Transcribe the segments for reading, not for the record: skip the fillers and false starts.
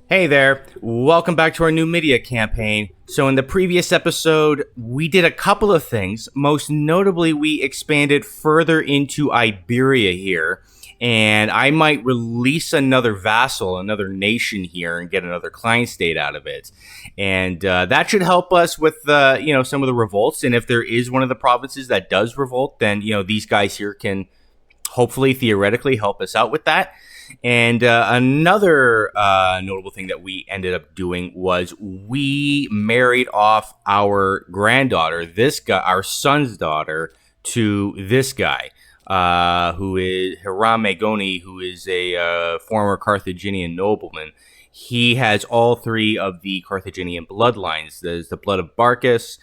Hey there, welcome back to our Numidia campaign. So in the previous episode, we did a couple of things. Most notably, we expanded further into Iberia here, and I might release another vassal, another nation here, and get another client state out of it. And that should help us with, some of the revolts. And if there is one of the provinces that does revolt, then, these guys here can hopefully, theoretically, help us out with that. And another notable thing that we ended up doing was we married off our granddaughter, this guy, our son's daughter, to this guy, who is Hiram Magoni, who is a former Carthaginian nobleman. He has all three of the Carthaginian bloodlines. There's the blood of Barcus,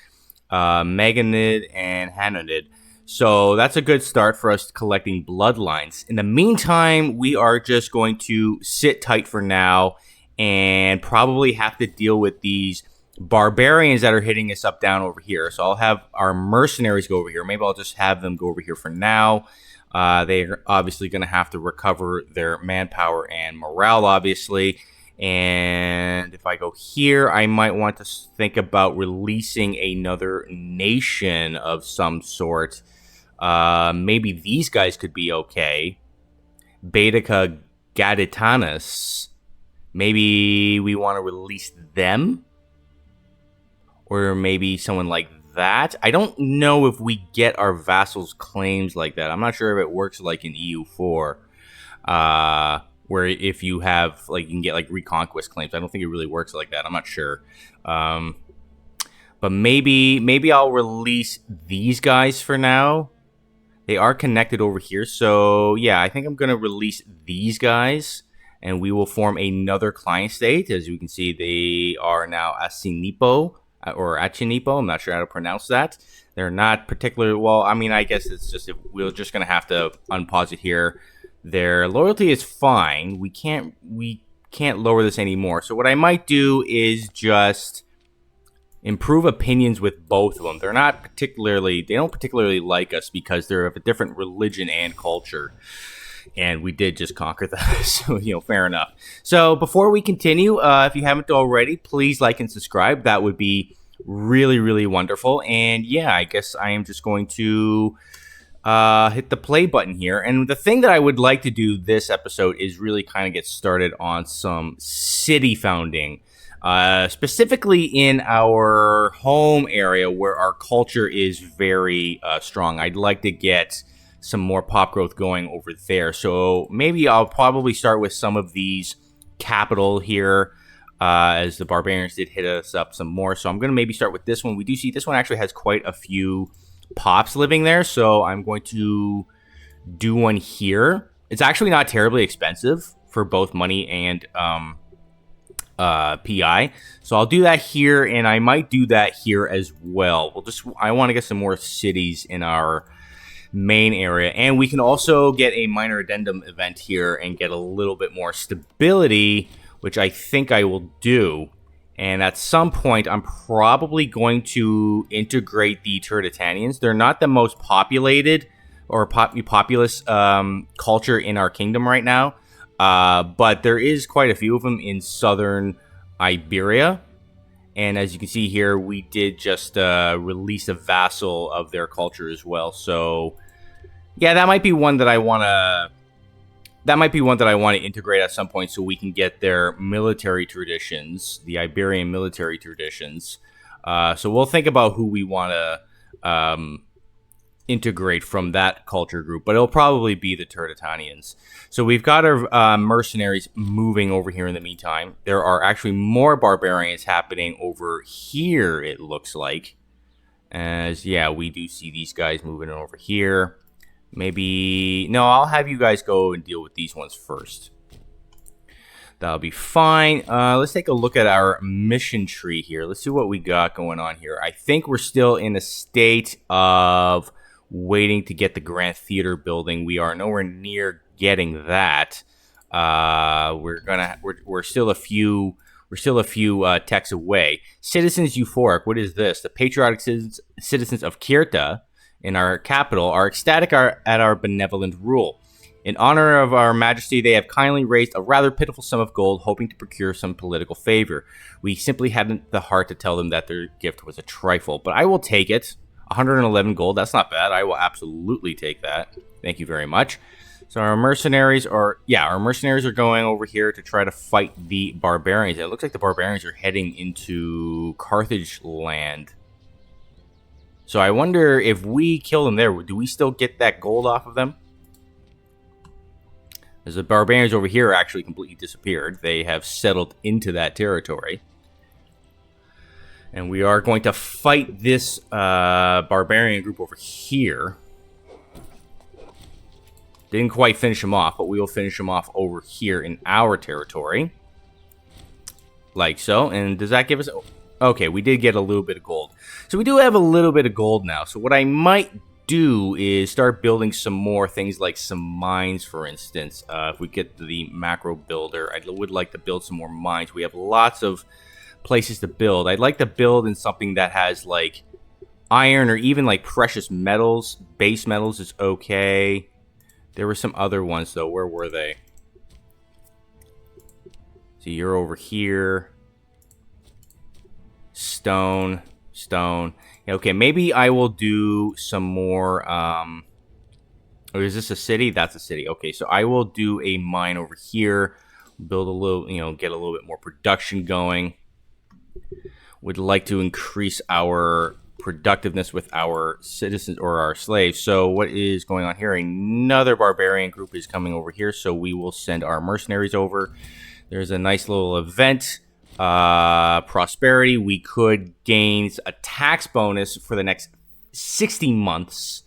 Magonid, and Hanonid. So that's a good start for us collecting bloodlines. In the meantime, we are just going to sit tight for now and probably have to deal with these barbarians that are hitting us up down over here. So I'll have our mercenaries go over here. Maybe I'll just have them go over here for now. They're obviously going to have to recover their manpower and morale, obviously. And if I go here, I might want to think about releasing another nation of some sort. Maybe these guys could be okay. Baetica Gaditanus. Maybe we want to release them? Or maybe someone like that? I don't know if we get our vassals' claims like that. I'm not sure if it works like in EU4. Where if you have, you can get, Reconquest claims. I don't think it really works like that. I'm not sure. But maybe I'll release these guys for now. They are connected over here. So, yeah, I think I'm going to release these guys. And we will form another client state. As you can see, they are now Asinipo or Achinipo. I'm not sure how to pronounce that. They're not particularly, I guess it's just, we're just going to have to unpause it here. Their loyalty is fine. We can't lower this anymore. So what I might do is just improve opinions with both of them. They don't particularly like us because they're of a different religion and culture. And we did just conquer that. So, fair enough. So before we continue, if you haven't already, please like and subscribe. That would be really, really wonderful. And yeah, I guess I am just going to hit the play button here. And the thing that I would like to do this episode is really kind of get started on some city founding, specifically in our home area where our culture is very strong. I'd like to get some more pop growth going over there. So maybe I'll probably start with some of these capital here, as the barbarians did hit us up some more. So I'm going to maybe start with this one. We do see this one actually has quite a few pops living there, so I'm going to do one here. It's actually not terribly expensive for both money and PI, so I'll do that here, and I might do that here as well. I want to get some more cities in our main area, and we can also get a minor addendum event here and get a little bit more stability, which I think I will do. And at some point, I'm probably going to integrate the Turdetanians. They're not the most populated or populous culture in our kingdom right now, but there is quite a few of them in southern Iberia. And as you can see here, we did just release a vassal of their culture as well. So, yeah, that might be one that I want to... That might be one that I want to integrate at some point so we can get their military traditions, the Iberian military traditions. So we'll think about who we want to integrate from that culture group, but it'll probably be the Turdetanians. So we've got our mercenaries moving over here in the meantime. There are actually more barbarians happening over here, it looks like. As, yeah, we do see these guys moving over here. No, I'll have you guys go and deal with these ones first. That'll be fine. Let's take a look at our mission tree here. Let's see what we got going on here. I think we're still in a state of waiting to get the Grand Theater building. We are nowhere near getting that. We're still a few techs away. Citizens Euphoric. What is this? The patriotic citizens of Kirta in our capital are ecstatic at our benevolent rule. In honor of our majesty, they have kindly raised a rather pitiful sum of gold, hoping to procure some political favor. We simply hadn't the heart to tell them that their gift was a trifle, but I will take it. 111 gold, that's not bad. I will absolutely take that. Thank you very much. So our mercenaries are going over here to try to fight the barbarians. It looks like the barbarians are heading into Carthage land. So I wonder if we kill them there, do we still get that gold off of them? As the barbarians over here actually completely disappeared. They have settled into that territory. And we are going to fight this barbarian group over here. Didn't quite finish him off, but we will finish him off over here in our territory. Like so. And does that give us... Okay, we did get a little bit of gold. So we do have a little bit of gold now. So what I might do is start building some more things like some mines, for instance. If we get the macro builder, I would like to build some more mines. We have lots of places to build. I'd like to build in something that has like iron or even like precious metals. Base metals is okay. There were some other ones, though. Where were they? So you're over here. Stone. Okay, maybe I will do some more... Oh, is this a city? That's a city. Okay, so I will do a mine over here. Build a little, get a little bit more production going. Would like to increase our productiveness with our citizens or our slaves. So what is going on here? Another barbarian group is coming over here, so we will send our mercenaries over. There's a nice little event. Prosperity. We could gain a tax bonus for the next 60 months,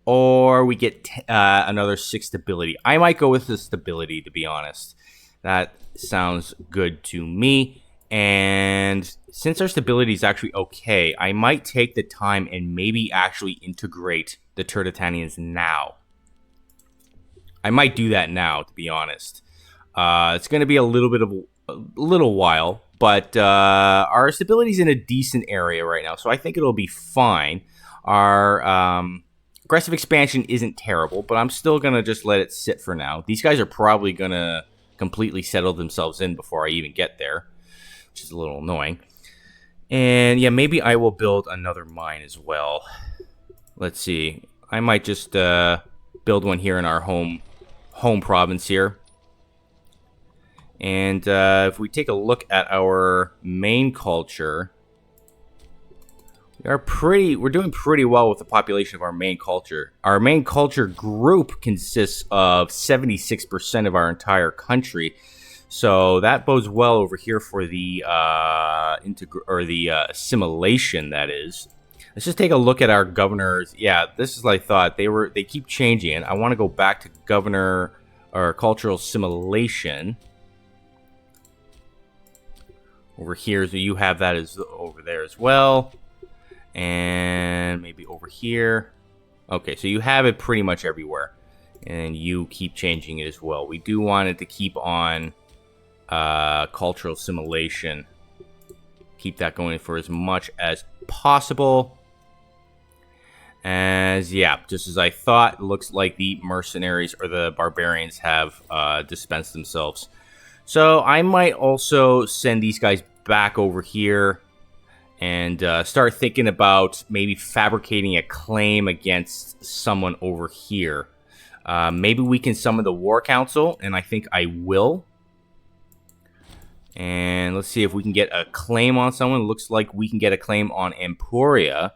or we get another 6 stability. I might go with the stability, to be honest. That sounds good to me. And since our stability is actually okay, I might take the time and maybe actually integrate the Tertullians now. I might do that now, to be honest. It's going to be a little while, but our stability is in a decent area right now, so I think it'll be fine. Our aggressive expansion isn't terrible, but I'm still going to just let it sit for now. These guys are probably going to completely settle themselves in before I even get there, which is a little annoying. And yeah, maybe I will build another mine as well. Let's see. I might just build one here in our home province here. And if we take a look at our main culture, we're doing pretty well with the population of our main culture. Our main culture group consists of 76% of our entire country. So that bodes well over here for the assimilation, that is. Let's just take a look at our governors. Yeah, this is what I thought. They keep changing. I want to go back to governor or cultural assimilation. Over here, so you have that as over there as well. And maybe over here. Okay, so you have it pretty much everywhere. And you keep changing it as well. We do want it to keep on cultural assimilation. Keep that going for as much as possible. Just as I thought, it looks like the mercenaries or the barbarians have dispensed themselves. So I might also send these guys back over here and start thinking about maybe fabricating a claim against someone over here. Maybe we can summon the War Council, and I think I will. And let's see if we can get a claim on someone. It looks like we can get a claim on Emporia.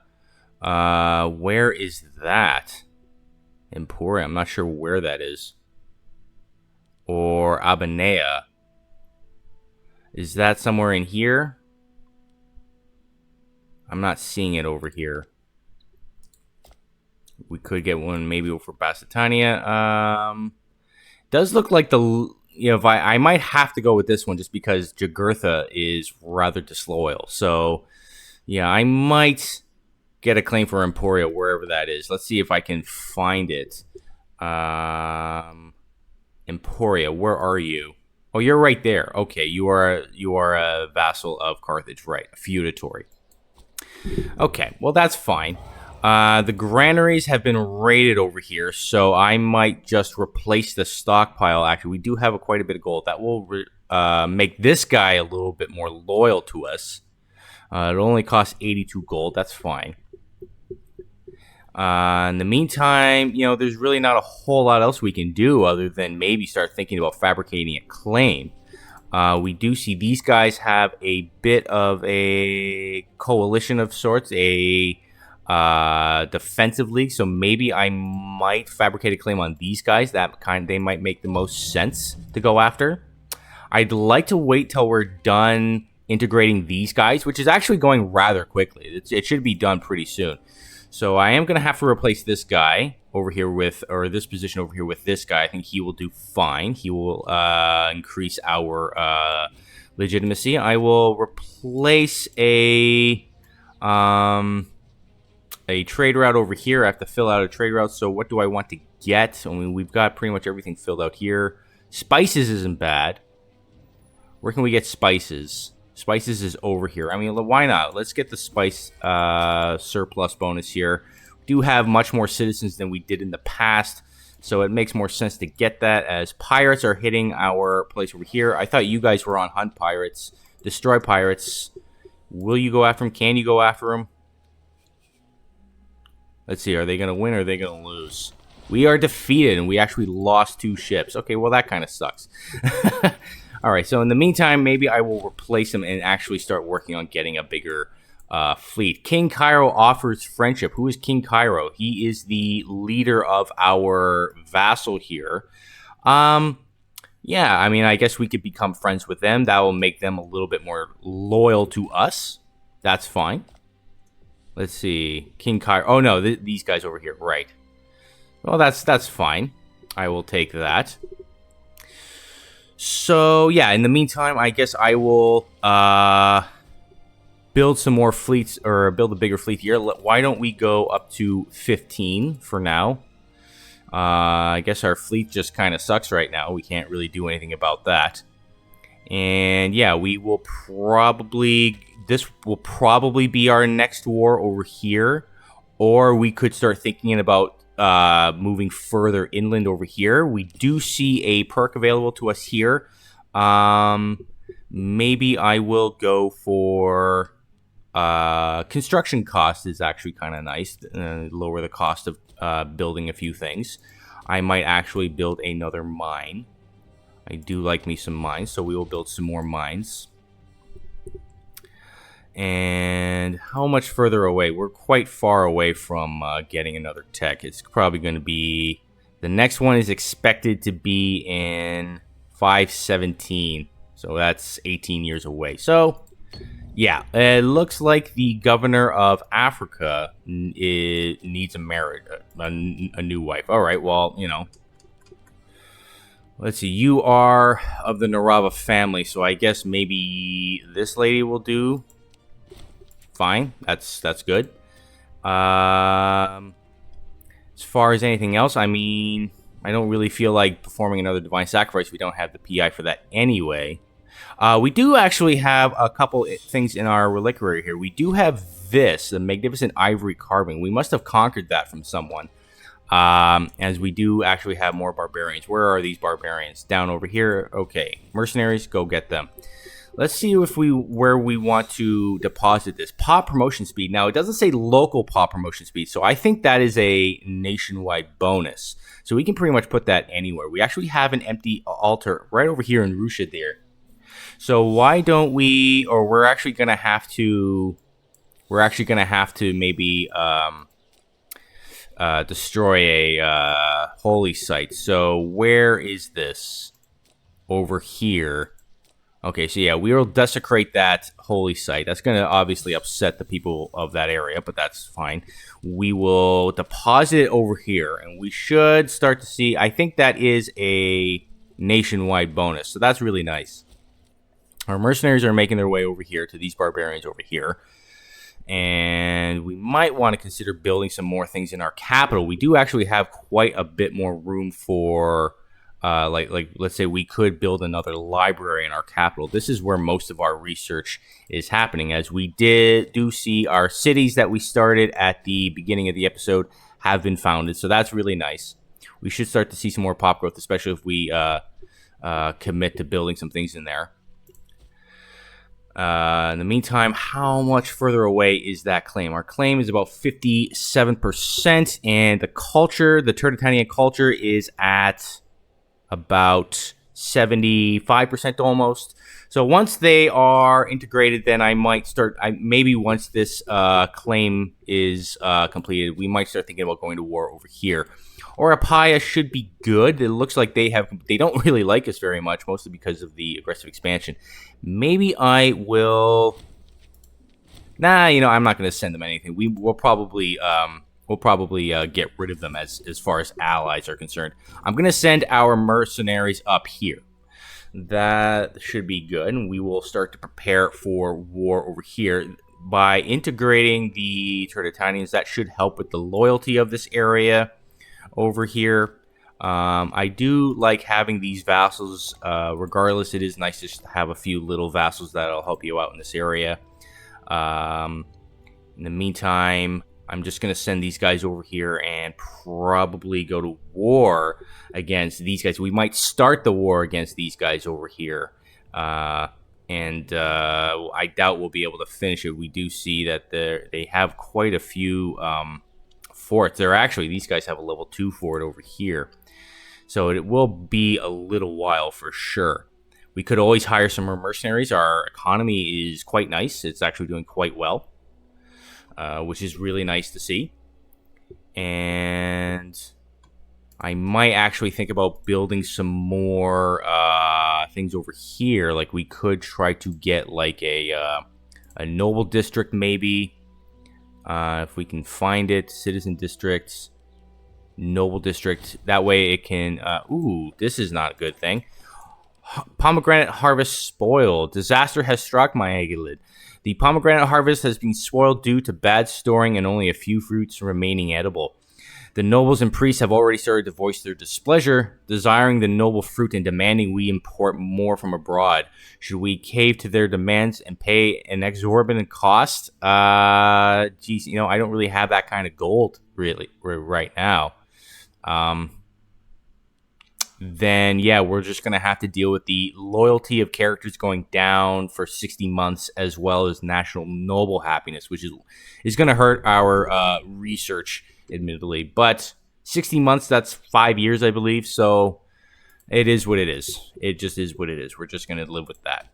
Where is that? Emporia, I'm not sure where that is. Or Abanea. Is that somewhere in here? I'm not seeing it over here. We could get one maybe for Bassetania. Does look like I might have to go with this one just because Jugurtha is rather disloyal. So, yeah, I might get a claim for Emporia wherever that is. Let's see if I can find it. Emporia, where are you? Oh, you're right there. Okay, you are a vassal of Carthage, right? A feudatory. Okay, well that's fine. The granaries have been raided over here, so I might just replace the stockpile. Actually, we do have quite a bit of gold. That will make this guy a little bit more loyal to us. It only costs 82 gold. That's fine. In the meantime, there's really not a whole lot else we can do other than maybe start thinking about fabricating a claim. We do see these guys have a bit of a coalition of sorts, a defensive league, so maybe I might fabricate a claim on these guys. They might make the most sense to go after. I'd like to wait till we're done integrating these guys, which is actually going rather quickly. It should be done pretty soon. So I am going to have to replace this guy over here or this position over here with this guy. I think he will do fine. He will increase our legitimacy. I will replace a trade route over here. I have to fill out a trade route. So what do I want to get? I mean, we've got pretty much everything filled out here. Spices isn't bad. Where can we get spices? Spices is over here. I mean, why not? Let's get the spice surplus bonus here. We do have much more citizens than we did in the past, so it makes more sense to get that as pirates are hitting our place over here. I thought you guys were on hunt pirates, destroy pirates. Will you go after them? Can you go after them? Let's see. Are they going to win or are they going to lose? We are defeated, and we actually lost 2 ships. Okay, well, that kind of sucks. All right, so in the meantime, maybe I will replace him and actually start working on getting a bigger fleet. King Cairo offers friendship. Who is King Cairo? He is the leader of our vassal here. Yeah, I mean, I guess we could become friends with them. That will make them a little bit more loyal to us. That's fine. Let's see. King Cairo. Oh, no, these guys over here. Right. Well, that's fine. I will take that. So, yeah, in the meantime, I guess I will build some more fleets, or build a bigger fleet here. Why don't we go up to 15 for now? I guess our fleet just kind of sucks right now. We can't really do anything about that. And, yeah, we will probably... This will probably be our next war over here. Or we could start thinking about moving further inland over here. We do see a perk available to us here. Maybe I will go for construction cost is actually kind of nice. Lower the cost of building a few things. I might actually build another mine. I do like me some mines, so we will build some more mines. And how much further away? We're quite far away from getting another tech. It's probably going to be... The next one is expected to be in 517. So that's 18 years away. So, yeah. It looks like the governor of Africa needs a marriage, a new wife. All right, well, Let's see. You are of the Narava family, so I guess maybe this lady will do... Fine, that's good. As far as anything else, I mean, I don't really feel like performing another divine sacrifice. We don't have the PI for that anyway. We do actually have a couple things in our reliquary here. We do have this, the magnificent ivory carving. We must have conquered that from someone. As we do actually have more barbarians. Where are these barbarians? Down over here. Okay, mercenaries, go get them. Let's see where we want to deposit this. Pop promotion speed. Now, it doesn't say local pop promotion speed, so I think that is a nationwide bonus. So we can pretty much put that anywhere. We actually have an empty altar right over here in Rusha there. So why don't we, or we're actually going to have to maybe destroy a holy site. So where is this? Over here. Okay, so yeah, we will desecrate that holy site. That's going to obviously upset the people of that area, but that's fine. We will deposit it over here, and we should start to see... I think that is a nationwide bonus, so that's really nice. Our mercenaries are making their way over here to these barbarians over here. And we might want to consider building some more things in our capital. We do actually have quite a bit more room for Like let's say we could build another library in our capital. This is where most of our research is happening, as we do see our cities that we started at the beginning of the episode have been founded. So that's really nice. We should start to see some more pop growth, especially if we commit to building some things in there. In the meantime, how much further away is that claim? Our claim is about 57%, and the Terratanian culture is at about 75% almost. So once they are integrated, then I might start. Maybe once this claim is completed, we might start thinking about going to war over here. Or Apaya should be good. It looks like they don't really like us very much, mostly because of the aggressive expansion. Maybe I will. Nah, I'm not going to send them anything. We'll probably get rid of them as far as allies are concerned. I'm going to send our mercenaries up here. That should be good, and we will start to prepare for war over here. By integrating the Terratanians, that should help with the loyalty of this area over here. I do like having these vassals. Regardless, it is nice to have a few little vassals that'll help you out in this area. In the meantime, I'm just going to send these guys over here and probably go to war against these guys. We might start the war against these guys over here. And I doubt we'll be able to finish it. We do see that they have quite a few forts. These guys have a level 2 fort over here. So it will be a little while for sure. We could always hire some more mercenaries. Our economy is quite nice. It's actually doing quite well, which is really nice to see. And I might actually think about building some more things over here. Like we could try to get like a noble district maybe. If we can find it. Citizen districts. Noble district. That way it can... ooh, this is not a good thing. Pomegranate harvest spoiled. Disaster has struck my Aguilid. The pomegranate harvest has been spoiled due to bad storing and only a few fruits remaining edible. The nobles and priests have already started to voice their displeasure, desiring the noble fruit and demanding we import more from abroad. Should we cave to their demands and pay an exorbitant cost? Geez, I don't really have that kind of gold really right now. Then yeah, we're just going to have to deal with the loyalty of characters going down for 60 months, as well as national noble happiness, which is going to hurt our research, admittedly. But 60 months, that's 5 years, I believe, so it is what it is. It just is what it is. We're just going to live with that.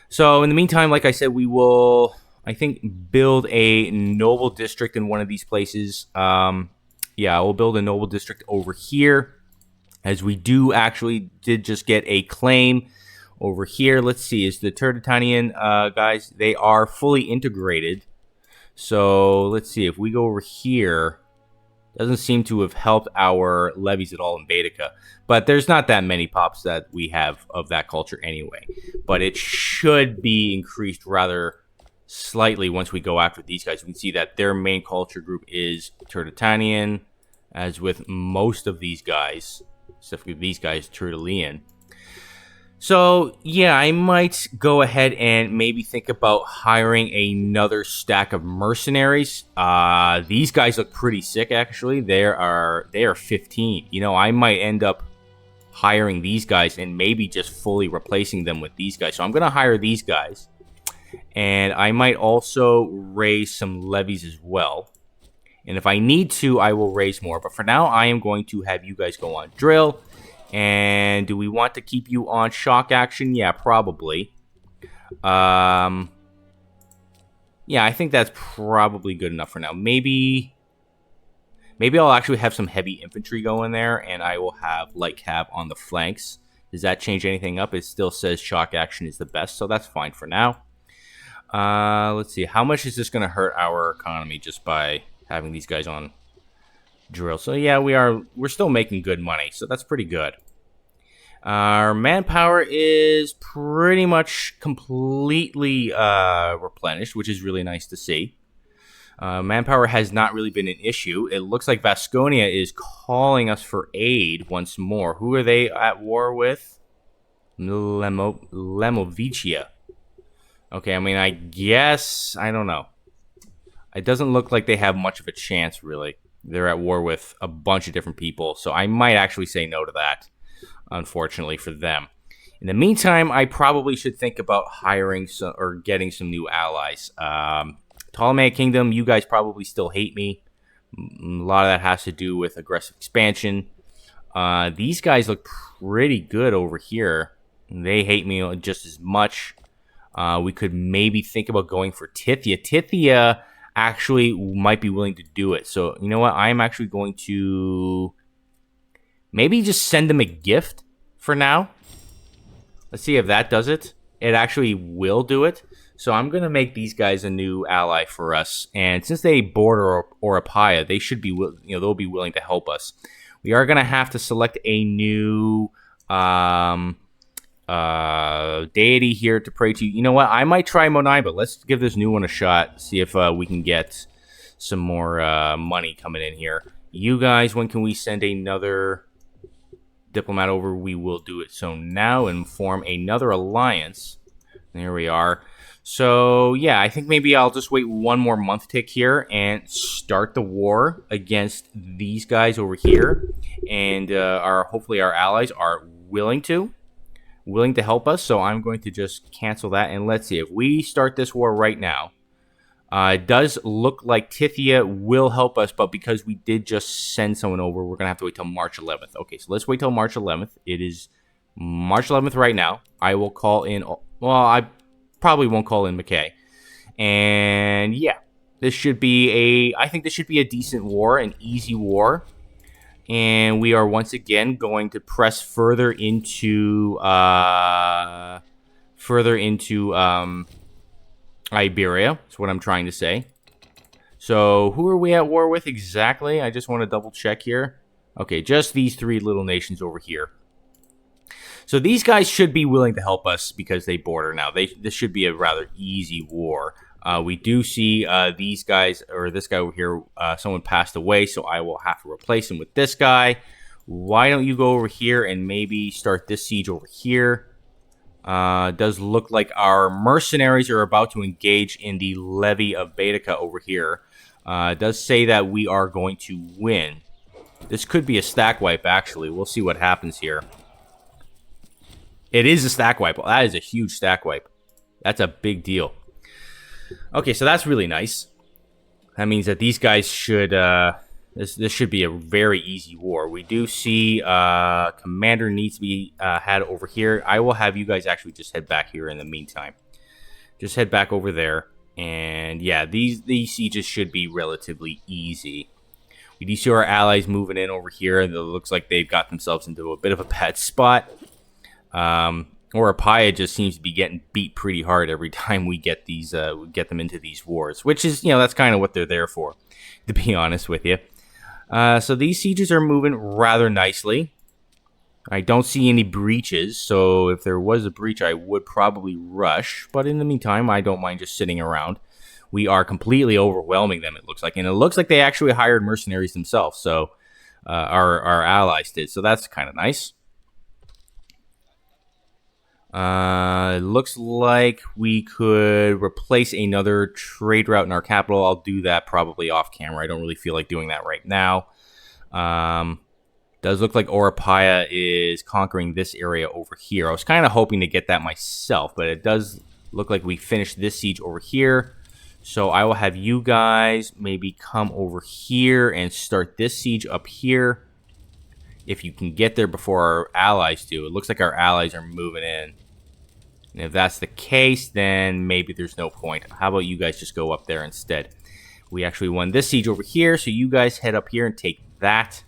So in the meantime, like I said, we will, I think, build a noble district in one of these places. Yeah, we'll build a noble district over here, as we did just get a claim over here. Let's see, is the Terratanian guys, they are fully integrated. So let's see, if we go over here, doesn't seem to have helped our levies at all in Baetica. But there's not that many pops that we have of that culture anyway. But it should be increased rather slightly once we go after these guys. We can see that their main culture group is Terratanian, as with most of these guys. Except for these guys, Turtlean. So, yeah, I might go ahead and maybe think about hiring another stack of mercenaries. These guys look pretty sick, actually. They are 15. I might end up hiring these guys and maybe just fully replacing them with these guys. So I'm going to hire these guys. And I might also raise some levies as well. And if I need to, I will raise more. But for now, I am going to have you guys go on drill. And do we want to keep you on shock action? Yeah, probably. Yeah, I think that's probably good enough for now. Maybe I'll actually have some heavy infantry go in there. And I will have light cav on the flanks. Does that change anything up? It still says shock action is the best. So that's fine for now. Let's see. How much is this going to hurt our economy just by having these guys on drill? So yeah, we're still making good money, so that's pretty good. Our manpower is pretty much completely replenished, which is really nice to see. Manpower has not really been an issue. It looks like Vasconia is calling us for aid once more. Who are they at war with? Lemovicia. Okay, I mean, I guess... I don't know. It doesn't look like they have much of a chance, really. They're at war with a bunch of different people, so I might actually say no to that, unfortunately, for them. In the meantime, I probably should think about hiring some, or getting some new allies. Ptolemaic Kingdom, you guys probably still hate me. A lot of that has to do with aggressive expansion. These guys look pretty good over here. They hate me just as much. We could maybe think about going for Tithia. Tithia actually might be willing to do it. So, you know what? I'm actually going to maybe just send them a gift for now. Let's see if that does it. It actually will do it. So I'm going to make these guys a new ally for us. And since they border Orapaya, they should be, they'll be willing to help us. We are going to have to select a new deity here to pray to. You know what? I might try Monaiba. Let's give this new one a shot. See if we can get some more money coming in here. You guys, when can we send another diplomat over? We will do it so now and form another alliance. There we are. So, yeah, I think maybe I'll just wait one more month tick here and start the war against these guys over here. And hopefully our allies are willing to help us. So I'm going to just cancel that. And let's see. If we start this war right now, it does look like Tithia will help us. But because we did just send someone over, we're going to have to wait till March 11th. Okay, so let's wait till March 11th. It is March 11th right now. I will call in... Well, I probably won't call in McKay. And yeah, this should be I think this should be a decent war, an easy war. And we are once again going to press further into Iberia. That's what I'm trying to say. So who are we at war with exactly? I just want to double check here. Okay, just these three little nations over here. So these guys should be willing to help us because they border now. This should be a rather easy war. We do see these guys, or this guy over here, someone passed away, so I will have to replace him with this guy. Why don't you go over here and maybe start this siege over here? It does look like our mercenaries are about to engage in the levy of Baetica over here. It does say that we are going to win. This could be a stack wipe, actually. We'll see what happens here. It is a stack wipe. That is a huge stack wipe. That's a big deal. Okay, so that's really nice. That means that these guys should... This should be a very easy war. We do see commander needs to be had over here. I will have you guys actually just head back here in the meantime. Just head back over there. And yeah, these sieges should be relatively easy. We do see our allies moving in over here. It looks like they've got themselves into a bit of a bad spot. Orapaya just seems to be getting beat pretty hard every time we get these, get them into these wars, which is, that's kind of what they're there for, to be honest with you. So these sieges are moving rather nicely. I don't see any breaches, so if there was a breach, I would probably rush. But in the meantime, I don't mind just sitting around. We are completely overwhelming them, it looks like. And it looks like they actually hired mercenaries themselves, so our allies did. So that's kind of nice. It looks like we could replace another trade route in our capital. I'll do that probably off camera. I don't really feel like doing that right now. Does look like Orapaya is conquering this area over here. I was kind of hoping to get that myself, but it does look like we finished this siege over here. So I will have you guys maybe come over here and start this siege up here. If you can get there before our allies do. It looks like our allies are moving in. And if that's the case, then maybe there's no point. How about you guys just go up there instead? We actually won this siege over here, so you guys head up here and take that.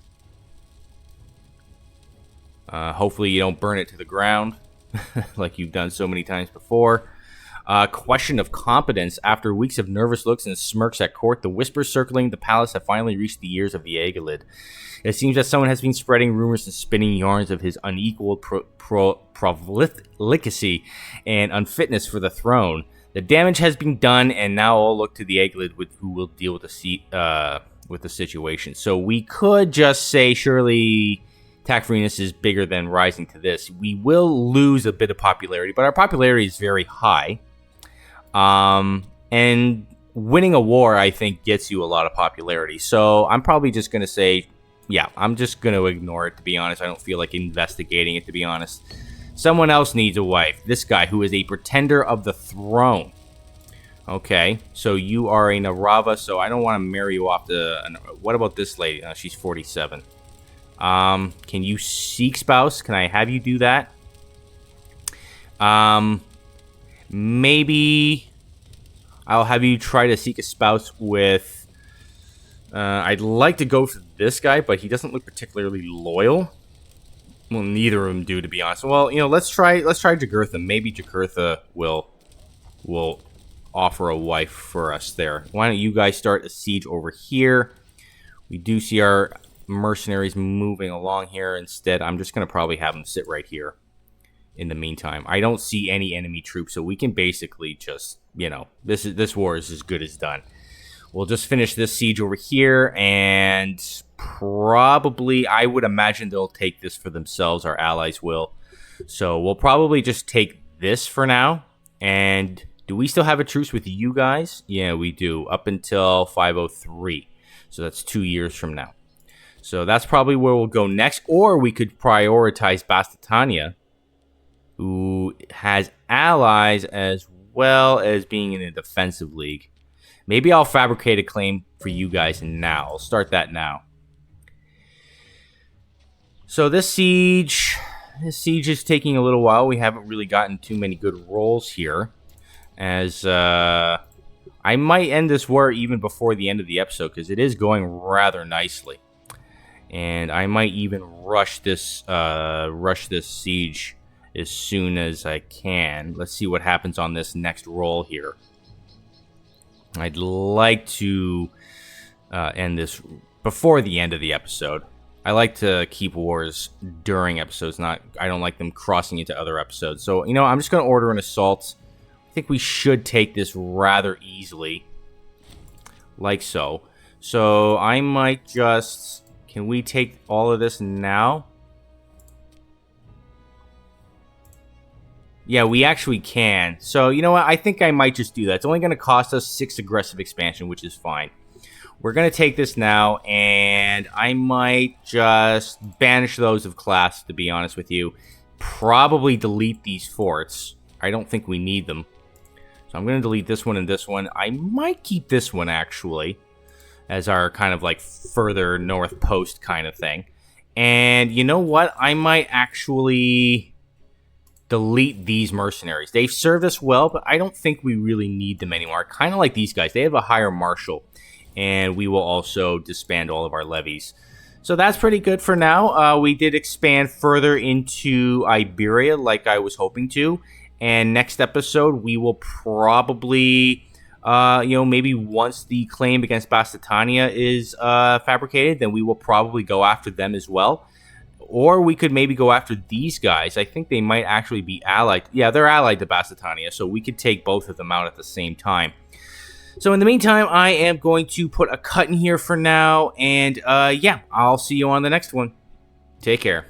Hopefully you don't burn it to the ground like you've done so many times before. Question of competence. After weeks of nervous looks and smirks at court, the whispers circling the palace have finally reached the ears of the Aegolid. It seems that someone has been spreading rumors and spinning yarns of his unequaled profligacy and unfitness for the throne. The damage has been done, and now I'll look to the Egglid who will deal with the situation. So we could just say, surely Tacfrinus is bigger than rising to this. We will lose a bit of popularity, but our popularity is very high. And winning a war, I think, gets you a lot of popularity. So I'm probably just going to say, yeah, I'm just going to ignore it, to be honest. I don't feel like investigating it, to be honest. Someone else needs a wife. This guy, who is a pretender of the throne. Okay, so you are a Narava, so I don't want to marry you off the... What about this lady? She's 47. Can you seek spouse? Can I have you do that? Maybe I'll have you try to seek a spouse with... I'd like to go for this guy, but he doesn't look particularly loyal. Well, neither of them do, to be honest. Well, let's try Jugurtha. Maybe Jugurtha will offer a wife for us there. Why don't you guys start a siege over here? We do see our mercenaries moving along here. Instead, I'm just going to probably have them sit right here in the meantime. I don't see any enemy troops, so we can basically just, this war is as good as done. We'll just finish this siege over here, and probably, I would imagine they'll take this for themselves. Our allies will. So we'll probably just take this for now. And do we still have a truce with you guys? Yeah, we do. Up until 503. So that's 2 years from now. So that's probably where we'll go next. Or we could prioritize Bastitania, who has allies as well as being in a defensive league. Maybe I'll fabricate a claim for you guys now. I'll start that now. So this siege is taking a little while. We haven't really gotten too many good rolls here. As I might end this war even before the end of the episode, because it is going rather nicely. And I might even rush this siege as soon as I can. Let's see what happens on this next roll here. I'd like to end this before the end of the episode. I like to keep wars during episodes. I don't like them crossing into other episodes. So, I'm just going to order an assault. I think we should take this rather easily. Like so. So, I might just... Can we take all of this now? Yeah, we actually can. So, you know what? I think I might just do that. It's only going to cost us 6 aggressive expansion, which is fine. We're going to take this now, and I might just banish those of class, to be honest with you. Probably delete these forts. I don't think we need them. So I'm going to delete this one and this one. I might keep this one, actually, as our kind of like further north post kind of thing. And you know what? I might actually delete these mercenaries. They've served us well, but I don't think we really need them anymore. Kind of like these guys. They have a higher marshal, and we will also disband all of our levies. So that's pretty good for now. We did expand further into Iberia like I was hoping to. And next episode, we will probably, maybe once the claim against Bastitania is fabricated, then we will probably go after them as well. Or we could maybe go after these guys. I think they might actually be allied. Yeah, they're allied to Bastitania, so we could take both of them out at the same time. So in the meantime, I am going to put a cut in here for now. And yeah, I'll see you on the next one. Take care.